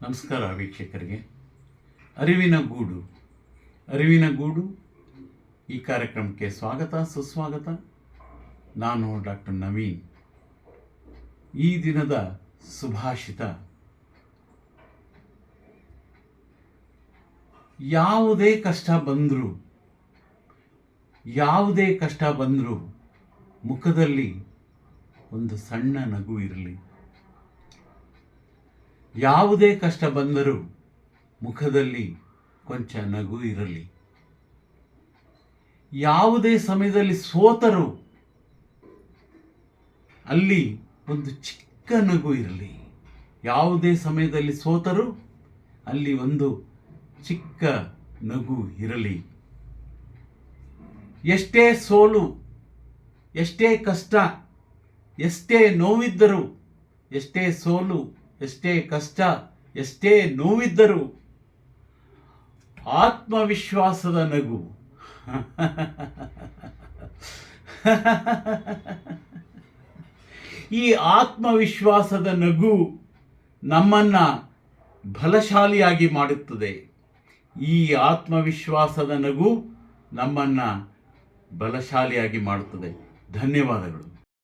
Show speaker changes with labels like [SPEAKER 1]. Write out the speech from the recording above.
[SPEAKER 1] ನಮಸ್ಕಾರ ವೀಕ್ಷಕರಿಗೆ. ಅರಿವಿನ ಗೂಡು ಈ ಕಾರ್ಯಕ್ರಮಕ್ಕೆ ಸ್ವಾಗತ ಸುಸ್ವಾಗತ. ನಾನು ಡಾಕ್ಟರ್ ನವೀನ್. ಈ ದಿನದ ಸುಭಾಷಿತ: ಯಾವುದೇ ಕಷ್ಟ ಬಂದರೂ ಮುಖದಲ್ಲಿ ಒಂದು ಸಣ್ಣ ನಗು ಇರಲಿ. ಯಾವುದೇ ಕಷ್ಟ ಬಂದರೂ ಮುಖದಲ್ಲಿ ಕೊಂಚ ನಗು ಇರಲಿ. ಯಾವುದೇ ಸಮಯದಲ್ಲಿ ಸೋತರೂ ಅಲ್ಲಿ ಒಂದು ಚಿಕ್ಕ ನಗು ಇರಲಿ. ಯಾವುದೇ ಸಮಯದಲ್ಲಿ ಸೋತರೂ ಅಲ್ಲಿ ಒಂದು ಚಿಕ್ಕ ನಗು ಇರಲಿ. ಎಷ್ಟೇ ಸೋಲು, ಎಷ್ಟೇ ಕಷ್ಟ, ಎಷ್ಟೇ ನೋವಿದ್ದರೂ, ಎಷ್ಟೇ ಸೋಲು, ಎಷ್ಟೇ ಕಷ್ಟ, ಎಷ್ಟೇ ನೋವಿದ್ದರೂ ಆತ್ಮವಿಶ್ವಾಸದ ನಗು. ಈ ಆತ್ಮವಿಶ್ವಾಸದ ನಗು ನಮ್ಮನ್ನು ಬಲಶಾಲಿಯಾಗಿ ಮಾಡುತ್ತದೆ. ಈ ಆತ್ಮವಿಶ್ವಾಸದ ನಗು ನಮ್ಮನ್ನು ಬಲಶಾಲಿಯಾಗಿ ಮಾಡುತ್ತದೆ. ಧನ್ಯವಾದಗಳು.